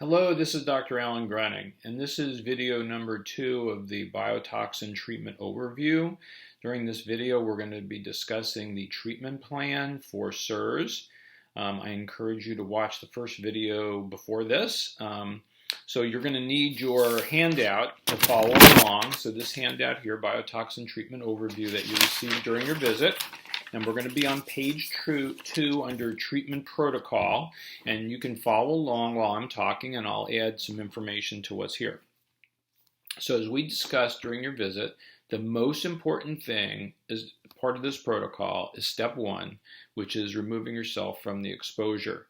Hello, this is Dr. Alan Grunning, and this is video number 2 of the biotoxin treatment overview. During this video, we're going to be discussing the treatment plan for CIRS. I encourage you to watch the first video before this. So you're going to need your handout to follow along. So this handout here, biotoxin treatment overview that you received during your visit. And we're going to be on page 2 under treatment protocol, and you can follow along while I'm talking, and I'll add some information to what's here. So as we discussed during your visit, the most important thing is part of this protocol is step 1, which is removing yourself from the exposure.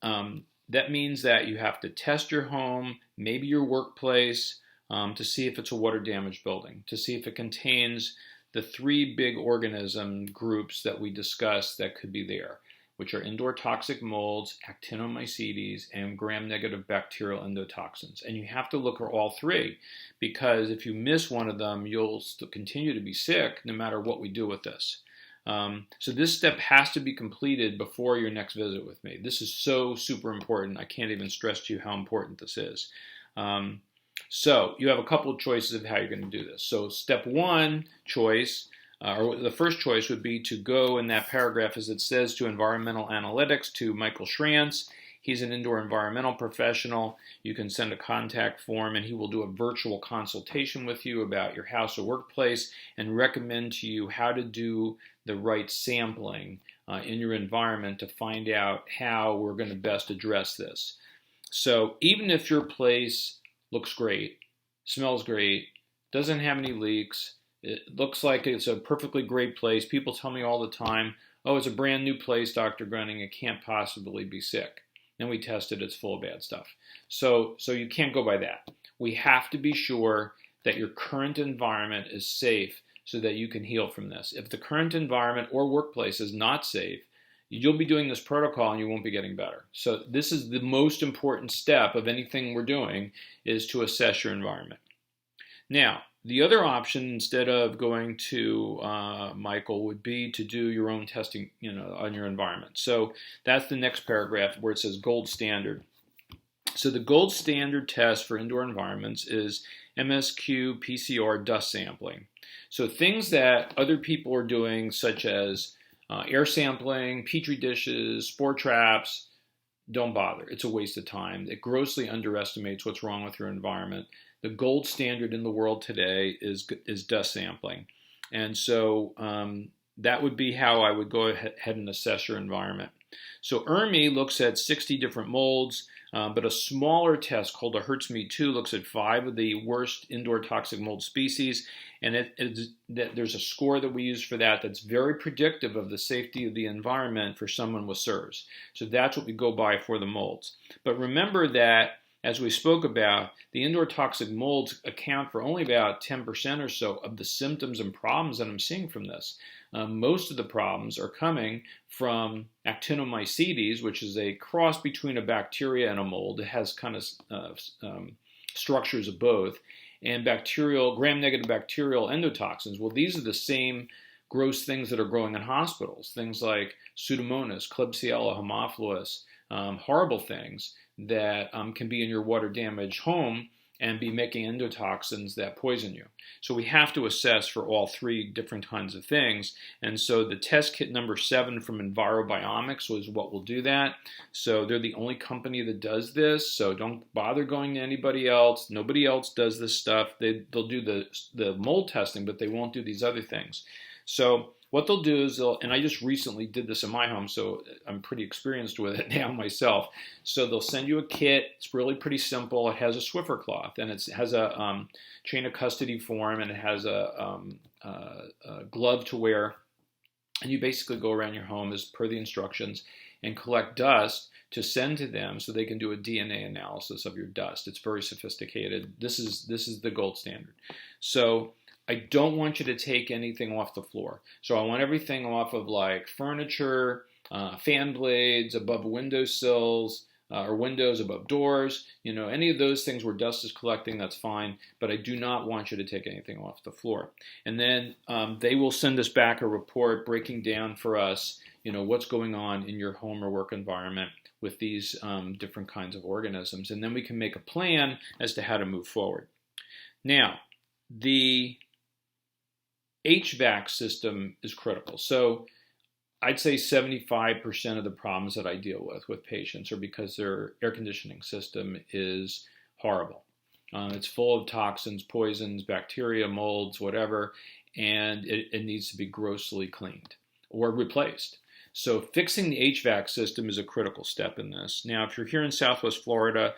That means that you have to test your home, maybe your workplace, to see if it's a water damaged building, to see if it contains the 3 big organism groups that we discussed that could be there, which are indoor toxic molds, actinomycetes, and gram-negative bacterial endotoxins. And you have to look at all 3, because if you miss one of them, you'll still continue to be sick no matter what we do with this. So this step has to be completed before your next visit with me. This is so super important. I can't even stress to you how important this is. So you have a couple of choices of how you're going to do this. So step 1 choice, or the first choice would be to go in that paragraph as it says to environmental analytics to Michael Schrantz. He's an indoor environmental professional. You can send a contact form and he will do a virtual consultation with you about your house or workplace and recommend to you how to do the right sampling in your environment to find out how we're going to best address this. So even if your place looks great, smells great, doesn't have any leaks, it looks like it's a perfectly great place. People tell me all the time, oh, it's a brand new place, Dr. Grunning, it can't possibly be sick. Then we test it, it's full of bad stuff. So you can't go by that. We have to be sure that your current environment is safe so that you can heal from this. If the current environment or workplace is not safe, you'll be doing this protocol and you won't be getting better. So this is the most important step of anything we're doing, is to assess your environment. Now, the other option, instead of going to Michael, would be to do your own testing, on your environment. So that's the next paragraph where it says gold standard. So the gold standard test for indoor environments is MSQ PCR dust sampling. So things that other people are doing, such as air sampling, petri dishes, spore traps, don't bother. It's a waste of time. It grossly underestimates what's wrong with your environment. The gold standard in the world today is dust sampling. And so that would be how I would go ahead and assess your environment. So ERMI looks at 60 different molds, but a smaller test called a HERTZ-Me2 looks at 5 of the worst indoor toxic mold species, and there's a score that we use for that that's very predictive of the safety of the environment for someone with CIRS. So that's what we go by for the molds. But remember that, as we spoke about, the indoor toxic molds account for only about 10% or so of the symptoms and problems that I'm seeing from this. Most of the problems are coming from actinomycetes, which is a cross between a bacteria and a mold. It has kind of structures of both. And gram-negative bacterial endotoxins. Well, these are the same gross things that are growing in hospitals. Things like Pseudomonas, Klebsiella, Haemophilus, horrible things that can be in your water-damaged home and be making endotoxins that poison you. So we have to assess for all 3 different kinds of things. And so the test kit number 7 from EnviroBiomics was what will do that. So they're the only company that does this. So don't bother going to anybody else. Nobody else does this stuff. They'll do the mold testing, but they won't do these other things. So what they'll do is and I just recently did this in my home, so I'm pretty experienced with it now myself. So they'll send you a kit. It's really pretty simple. It has a Swiffer cloth, and it has a chain of custody form, and it has a glove to wear. And you basically go around your home as per the instructions and collect dust to send to them so they can do a DNA analysis of your dust. It's very sophisticated. This is the gold standard. So I don't want you to take anything off the floor. So I want everything off of like furniture, fan blades, above windowsills, or windows above doors. Any of those things where dust is collecting, that's fine. But I do not want you to take anything off the floor. And then they will send us back a report breaking down for us, what's going on in your home or work environment with these different kinds of organisms. And then we can make a plan as to how to move forward. Now, the HVAC system is critical. So I'd say 75% of the problems that I deal with patients are because their air conditioning system is horrible. It's full of toxins, poisons, bacteria, molds, whatever, and it needs to be grossly cleaned or replaced. So fixing the HVAC system is a critical step in this. Now, if you're here in Southwest Florida,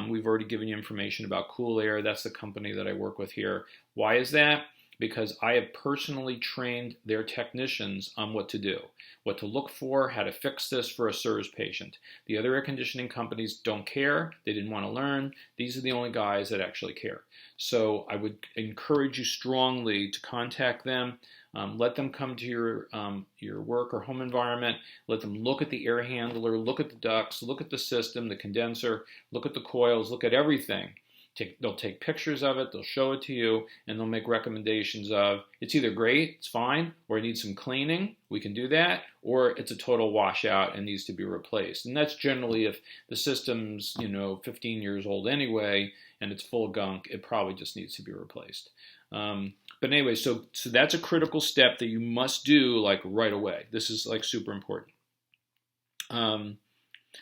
we've already given you information about Cool Air. That's the company that I work with here. Why is that? Because I have personally trained their technicians on what to do, what to look for, how to fix this for a CIRS patient. The other air conditioning companies don't care. They didn't want to learn. These are the only guys that actually care. So I would encourage you strongly to contact them. Let them come to your work or home environment. Let them look at the air handler, look at the ducts, look at the system, the condenser, look at the coils, look at everything. They'll take pictures of it, they'll show it to you, and they'll make recommendations of it's either great, it's fine, or it needs some cleaning, we can do that, or it's a total washout and needs to be replaced. And that's generally if the system's 15 years old anyway, and it's full of gunk, it probably just needs to be replaced. But anyway, so that's a critical step that you must do like right away. This is like super important.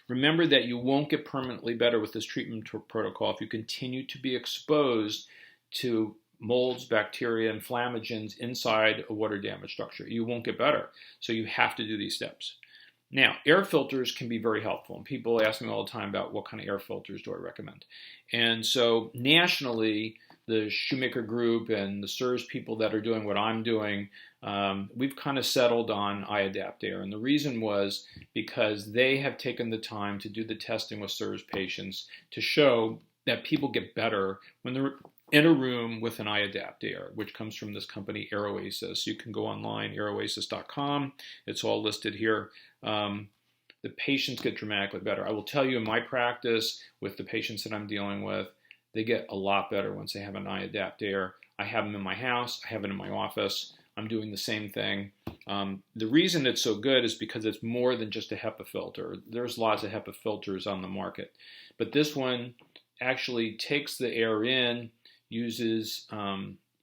Remember that you won't get permanently better with this treatment protocol if you continue to be exposed to molds, bacteria, and inflammagens inside a water damaged structure. You won't get better. So you have to do these steps. Now, air filters can be very helpful. And people ask me all the time about what kind of air filters do I recommend. And so nationally, the Shoemaker Group and the CIRS people that are doing what I'm doing, we've kind of settled on iAdapt Air. And the reason was because they have taken the time to do the testing with CIRS patients to show that people get better when they're in a room with an iAdapt Air, which comes from this company, AirOasis. You can go online, airoasis.com. It's all listed here. The patients get dramatically better. I will tell you in my practice with the patients that I'm dealing with, they get a lot better once they have an iAdapt Air. I have them in my house. I have it in my office. I'm doing the same thing. The reason it's so good is because it's more than just a HEPA filter. There's lots of HEPA filters on the market. But this one actually takes the air in, uses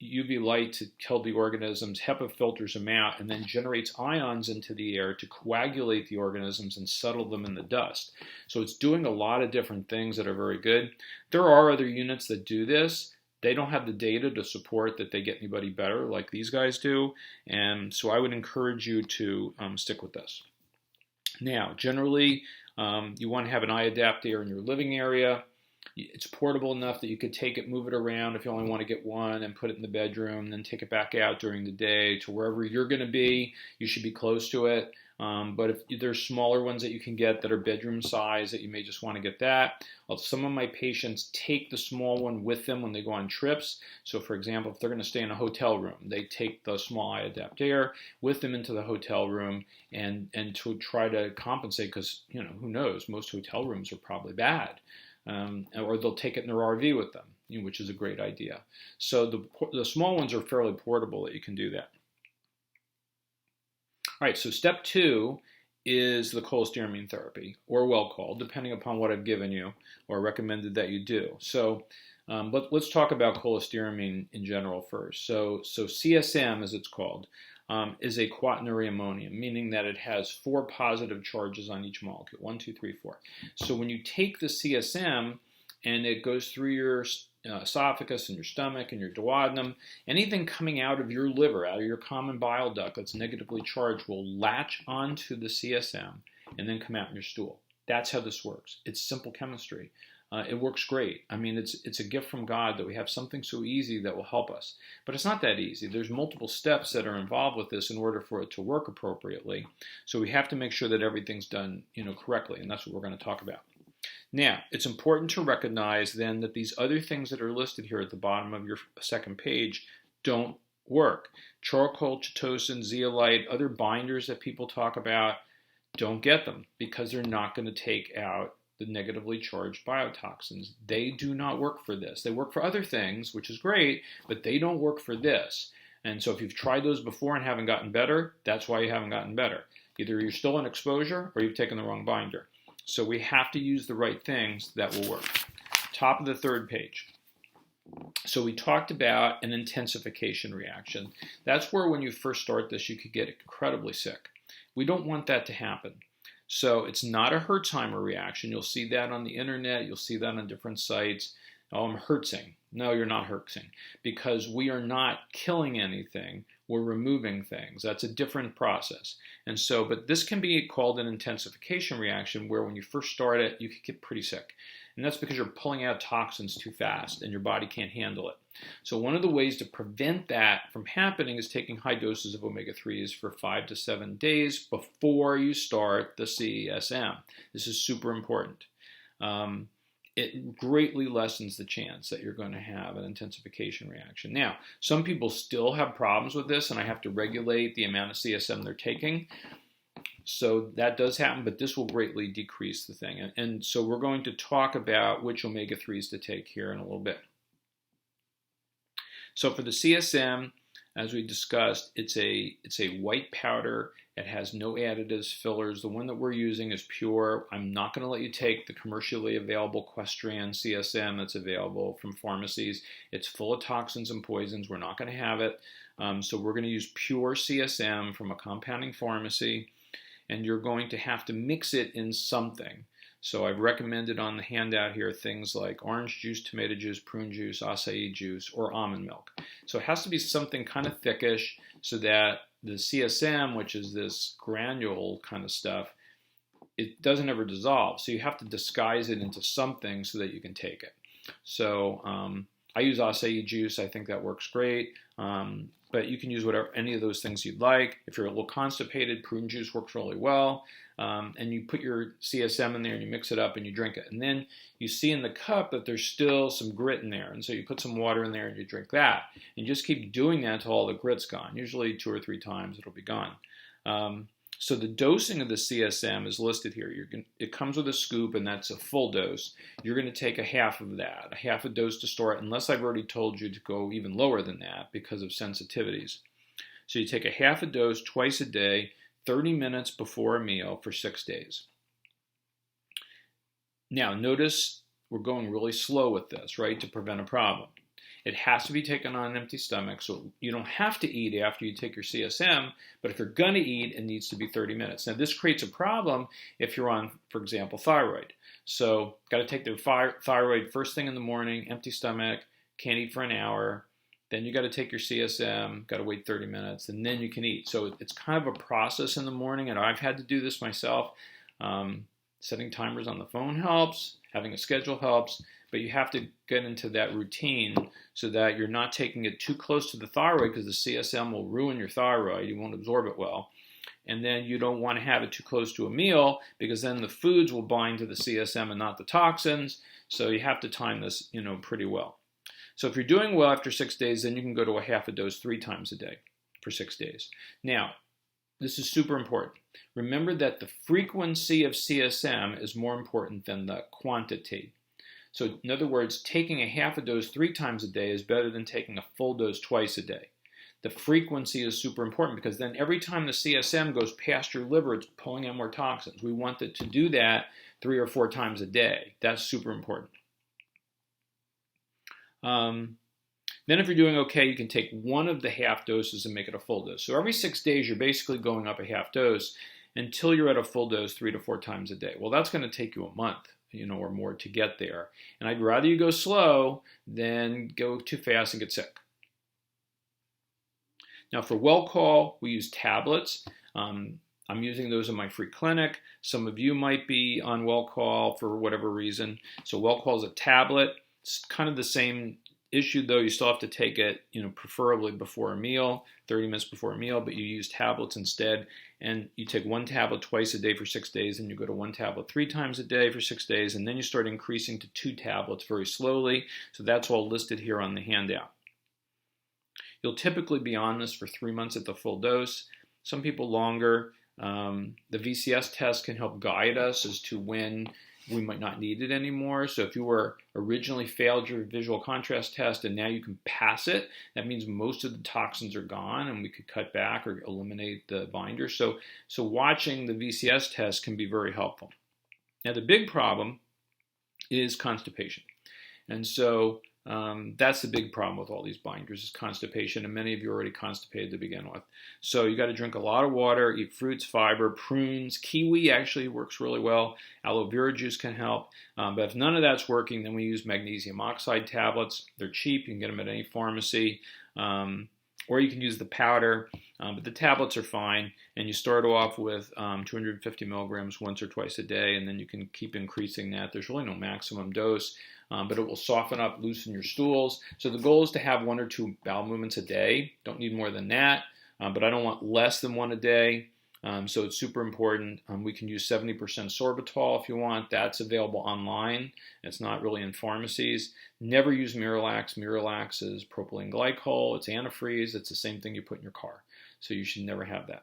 UV light to kill the organisms, HEPA filters them out, and then generates ions into the air to coagulate the organisms and settle them in the dust. So it's doing a lot of different things that are very good. There are other units that do this. They don't have the data to support that they get anybody better like these guys do. And so I would encourage you to stick with this. Now, generally, you want to have an iAdapt Air in your living area. It's portable enough that you could take it, move it around if you only want to get one, and put it in the bedroom, then take it back out during the day to wherever you're going to be. You should be close to it. But if there's smaller ones that you can get that are bedroom size that you may just want to get that. Some of my patients take the small one with them when they go on trips. So for example, if they're going to stay in a hotel room, they take the small iAdapt Air with them into the hotel room and to try to compensate because, who knows, most hotel rooms are probably bad. Or they'll take it in their RV with them, which is a great idea. So the small ones are fairly portable that you can do that. All right, so step 2 is the cholestyramine therapy, or well called, depending upon what I've given you or recommended that you do. So let's talk about cholestyramine in general first. So CSM, as it's called, is a quaternary ammonium, meaning that it has 4 positive charges on each molecule, 1, 2, 3, 4. So when you take the CSM and it goes through your esophagus and your stomach and your duodenum, anything coming out of your liver, out of your common bile duct that's negatively charged will latch onto the CSM and then come out in your stool. That's how this works. It's simple chemistry. It works great. I mean, it's a gift from God that we have something so easy that will help us. But it's not that easy. There's multiple steps that are involved with this in order for it to work appropriately. So we have to make sure that everything's done, correctly, and that's what we're going to talk about. Now, it's important to recognize then that these other things that are listed here at the bottom of your second page don't work. Charcoal, chitosan, zeolite, other binders that people talk about, don't get them because they're not going to take out the negatively charged biotoxins. They do not work for this. They work for other things, which is great, but they don't work for this. And so if you've tried those before and haven't gotten better, that's why you haven't gotten better. Either you're still in exposure or you've taken the wrong binder. So we have to use the right things that will work. Top of the third page. So we talked about an intensification reaction. That's where when you first start this, you could get incredibly sick. We don't want that to happen. So it's not a Hertzheimer reaction. You'll see that on the internet. You'll see that on different sites. Oh, I'm hertzing. No, you're not hertzing, because we are not killing anything. We're removing things. That's a different process. And so, but this can be called an intensification reaction, where when you first start it, you could get pretty sick. And that's because you're pulling out toxins too fast and your body can't handle it. So one of the ways to prevent that from happening is taking high doses of omega-3s for 5 to 7 days before you start the CESM. This is super important. It greatly lessens the chance that you're going to have an intensification reaction. Now, some people still have problems with this, and I have to regulate the amount of CSM they're taking. So that does happen, but this will greatly decrease the thing. And so we're going to talk about which omega-3s to take here in a little bit. So for the CSM, as we discussed, it's a white powder. It has no additives, fillers. The one that we're using is pure. I'm not going to let you take the commercially available Questran CSM that's available from pharmacies. It's full of toxins and poisons. We're not going to have it. So we're going to use pure CSM from a compounding pharmacy, and you're going to have to mix it in something. So I've recommended on the handout here things like orange juice, tomato juice, prune juice, acai juice, or almond milk. So it has to be something kind of thickish so that the CSM, which is this granule kind of stuff, it doesn't ever dissolve. So you have to disguise it into something so that you can take it. So I use acai juice. I think that works great. But you can use any of those things you'd like. If you're a little constipated, prune juice works really well. And you put your CSM in there and you mix it up and you drink it. And then you see in the cup that there's still some grit in there. And so you put some water in there and you drink that. And you just keep doing that until all the grit's gone. Usually 2 or 3 times it'll be gone. So the dosing of the CSM is listed here. It comes with a scoop, and that's a full dose. You're going to take a half of that, a half a dose to store it, unless I've already told you to go even lower than that because of sensitivities. So you take a half a dose twice a day, 30 minutes before a meal for 6 days. Now, notice we're going really slow with this, right, to prevent a problem. It has to be taken on an empty stomach, so you don't have to eat after you take your CSM, but if you're going to eat, it needs to be 30 minutes. Now, this creates a problem if you're on, for example, thyroid. So, got to take the thyroid first thing in the morning, empty stomach, can't eat for an hour. Then you got to take your CSM, got to wait 30 minutes, and then you can eat. So it's kind of a process in the morning, and I've had to do this myself. Setting timers on the phone helps, having a schedule helps, but you have to get into that routine so that you're not taking it too close to the thyroid, because the CSM will ruin your thyroid. You won't absorb it well. And then you don't want to have it too close to a meal, because then the foods will bind to the CSM and not the toxins. So you have to time this, pretty well. So if you're doing well after 6 days, then you can go to a half a dose 3 times a day for 6 days. Now, this is super important. Remember that the frequency of CSM is more important than the quantity. So in other words, taking a half a dose 3 times a day is better than taking a full dose twice a day. The frequency is super important, because then every time the CSM goes past your liver, it's pulling out more toxins. We want it to do that 3 or 4 times a day. That's super important. Then if you're doing okay, you can take one of the half doses and make it a full dose. So every 6 days, you're basically going up a half dose until you're at a full dose 3 to 4 times a day. Well, that's going to take you a month, or more to get there. And I'd rather you go slow than go too fast and get sick. Now for WellCall, we use tablets. I'm using those in my free clinic. Some of you might be on WellCall for whatever reason. So WellCall is a tablet. It's kind of the same issue, though. You still have to take it, preferably before a meal, 30 minutes before a meal, but you use tablets instead. And you take 1 tablet twice a day for 6 days, and you go to 1 tablet 3 times a day for 6 days, and then you start increasing to 2 tablets very slowly. So that's all listed here on the handout. You'll typically be on this for 3 months at the full dose. Some people longer. The VCS test can help guide us as to when we might not need it anymore. So if you were originally failed your visual contrast test and now you can pass it, that means most of the toxins are gone and we could cut back or eliminate the binder. So watching the VCS test can be very helpful. Now, the big problem is constipation. And so that's the big problem with all these binders is constipation, and many of you are already constipated to begin with. So you got to drink a lot of water, eat fruits, fiber, prunes. Kiwi actually works really well. Aloe vera juice can help. But if none of that's working, then we use magnesium oxide tablets. They're cheap. You can get them at any pharmacy. Or you can use the powder, but the tablets are fine. And you start off with 250 milligrams once or twice a day, and then you can keep increasing that. There's really no maximum dose, but it will soften up, loosen your stools. So the goal is to have 1 or 2 bowel movements a day. Don't need more than that, but I don't want less than 1 a day. So it's super important. We can use 70% sorbitol if you want. That's available online. It's not really in pharmacies. Never use Miralax. Miralax is propylene glycol. It's antifreeze. It's the same thing you put in your car. So you should never have that.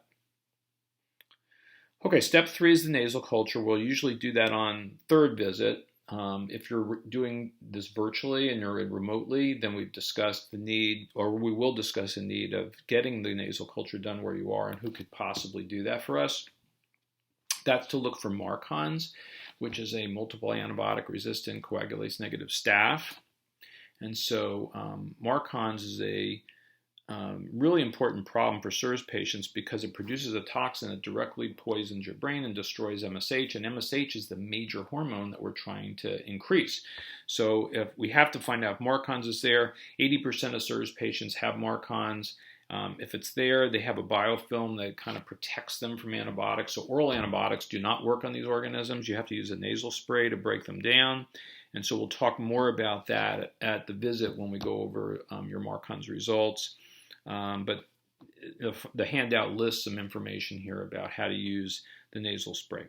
Okay, step 3 is the nasal culture. We'll usually do that on 3rd visit. If you're doing this virtually and you're remotely, then we've discussed the need, or we will discuss the need of getting the nasal culture done where you are and who could possibly do that for us. That's to look for MARCoNS, which is a multiple antibiotic resistant coagulase negative staph. And so MARCoNS is a really important problem for CIRS patients because it produces a toxin that directly poisons your brain and destroys MSH, and MSH is the major hormone that we're trying to increase. So if we have to find out if MARCoNS is there. 80% of CIRS patients have MARCoNS. If it's there, they have a biofilm that kind of protects them from antibiotics. So oral antibiotics do not work on these organisms. You have to use a nasal spray to break them down. And so we'll talk more about that at the visit when we go over your MARCoNS results. But the handout lists some information here about how to use the nasal spray.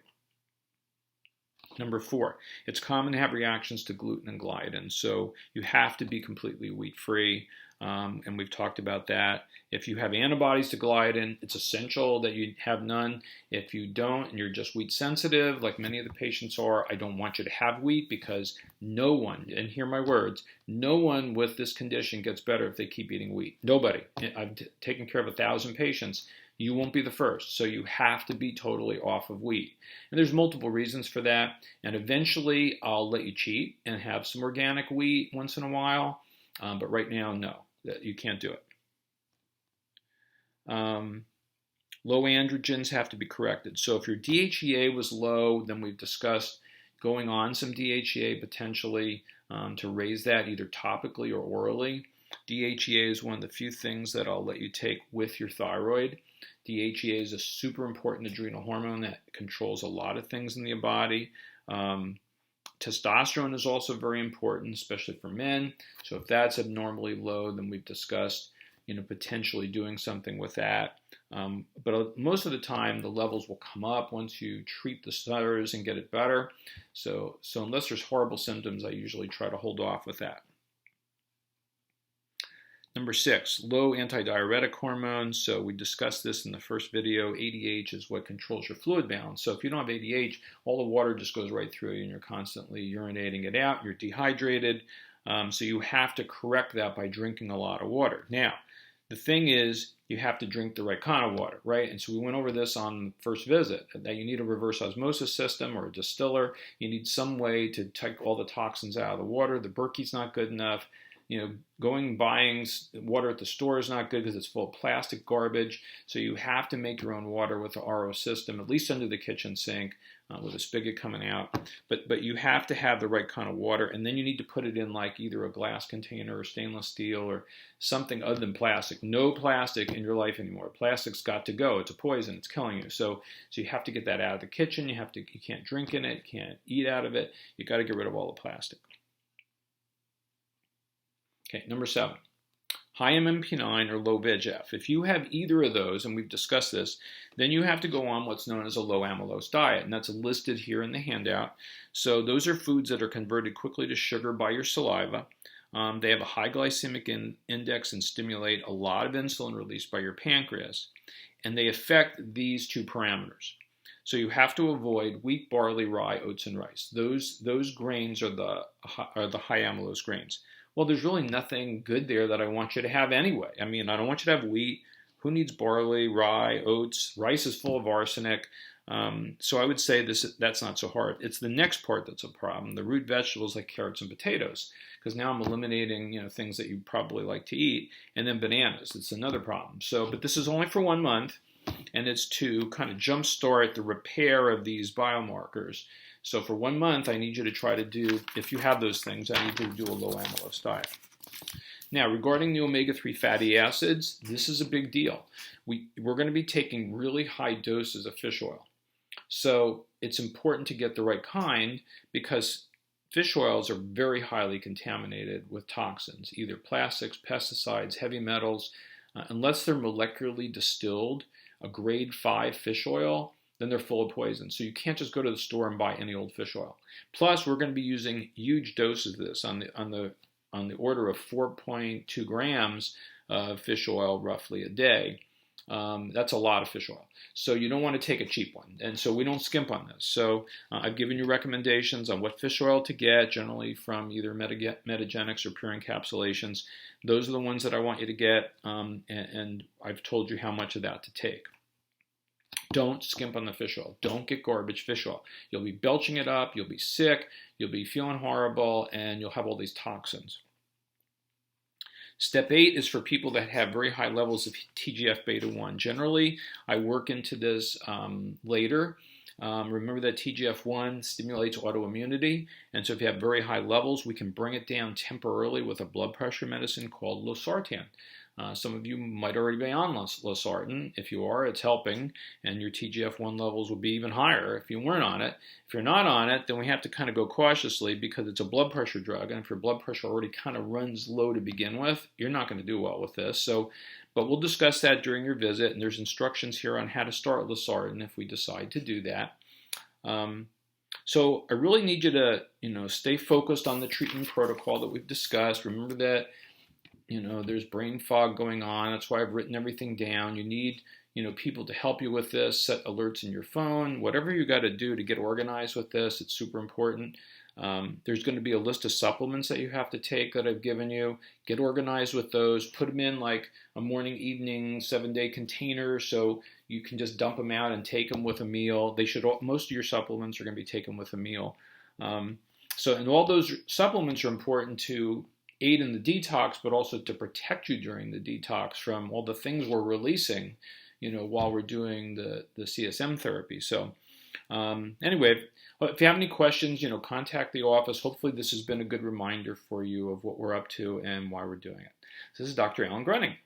Number 4, it's common to have reactions to gluten and gliadin, so you have to be completely wheat-free, and we've talked about that. If you have antibodies to gliadin, it's essential that you have none. If you don't and you're just wheat sensitive, like many of the patients are, I don't want you to have wheat because no one, and hear my words, no one with this condition gets better if they keep eating wheat. Nobody. I've taken care of 1,000 patients. You won't be the first, so you have to be totally off of wheat. And there's multiple reasons for that, and eventually I'll let you cheat and have some organic wheat once in a while, but right now, no, you can't do it. Low androgens have to be corrected. So if your DHEA was low, then we've discussed going on some DHEA potentially to raise that either topically or orally. DHEA is one of the few things that I'll let you take with your thyroid. DHEA is a super important adrenal hormone that controls a lot of things in the body. Testosterone is also very important, especially for men. So if that's abnormally low, then we've discussed, potentially doing something with that. But most of the time, the levels will come up once you treat the CIRS and get it better. So unless there's horrible symptoms, I usually try to hold off with that. Number 6, low antidiuretic hormones. So we discussed this in the first video. ADH is what controls your fluid balance. So if you don't have ADH, all the water just goes right through you and you're constantly urinating it out. You're dehydrated. So you have to correct that by drinking a lot of water. Now, the thing is, you have to drink the right kind of water, right? And so we went over this on the first visit, that you need a reverse osmosis system or a distiller. You need some way to take all the toxins out of the water. The Berkey's not good enough. Buying water at the store is not good because it's full of plastic garbage. So you have to make your own water with the RO system, at least under the kitchen sink with a spigot coming out. But you have to have the right kind of water, and then you need to put it in like either a glass container or stainless steel or something other than plastic. No plastic in your life anymore. Plastic's got to go. It's a poison. It's killing you. So you have to get that out of the kitchen. You can't drink in it. You can't eat out of it. You got to get rid of all the plastic. Okay, number 7, high MMP9 or low VEGF. If you have either of those, and we've discussed this, then you have to go on what's known as a low amylose diet, and that's listed here in the handout. So those are foods that are converted quickly to sugar by your saliva. They have a high glycemic index and stimulate a lot of insulin released by your pancreas, and they affect these 2 parameters. So you have to avoid wheat, barley, rye, oats, and rice. Those grains are the high amylose grains. Well, there's really nothing good there that I want you to have anyway. I mean, I don't want you to have wheat. Who needs barley, rye, oats? Rice is full of arsenic. So I would say that's not so hard. It's the next part that's a problem, the root vegetables like carrots and potatoes, because now I'm eliminating things that you probably like to eat, and then bananas. It's another problem. So, but this is only for 1 month, and it's to kind of jumpstart the repair of these biomarkers. So for 1 month, I need you to try to do, if you have those things, I need you to do a low amylose diet. Now, regarding the omega-3 fatty acids, this is a big deal. We're going to be taking really high doses of fish oil. So it's important to get the right kind because fish oils are very highly contaminated with toxins, either plastics, pesticides, heavy metals. Unless they're molecularly distilled, a grade 5 fish oil, then they're full of poison. So you can't just go to the store and buy any old fish oil. Plus, we're going to be using huge doses of this on the order of 4.2 grams of fish oil roughly a day. That's a lot of fish oil. So you don't want to take a cheap one. And so we don't skimp on this. So I've given you recommendations on what fish oil to get, generally from either Metagenics or Pure Encapsulations. Those are the ones that I want you to get, and I've told you how much of that to take. Don't skimp on the fish oil. Don't get garbage fish oil. You'll be belching it up, you'll be sick, you'll be feeling horrible, and you'll have all these toxins. Step 8 is for people that have very high levels of TGF-beta1. Generally, I work into this later. Remember that TGF-1 stimulates autoimmunity, and so if you have very high levels, we can bring it down temporarily with a blood pressure medicine called losartan. Some of you might already be on losartan. If you are, it's helping, and your TGF-1 levels will be even higher if you weren't on it. If you're not on it, then we have to kind of go cautiously because it's a blood pressure drug, and if your blood pressure already kind of runs low to begin with, you're not going to do well with this. But we'll discuss that during your visit, and there's instructions here on how to start losartan if we decide to do that. So I really need you to, stay focused on the treatment protocol that we've discussed. Remember that there's brain fog going on. That's why I've written everything down. You need, people to help you with this, set alerts in your phone, whatever you got to do to get organized with this. It's super important. There's going to be a list of supplements that you have to take that I've given you. Get organized with those. Put them in like a morning, evening, 7-day container so you can just dump them out and take them with a meal. Most of your supplements are going to be taken with a meal. And all those supplements are important to aid in the detox, but also to protect you during the detox from all the things we're releasing, while we're doing the CSM therapy. So anyway, if you have any questions, contact the office. Hopefully this has been a good reminder for you of what we're up to and why we're doing it. So this is Dr. Alan Grunning.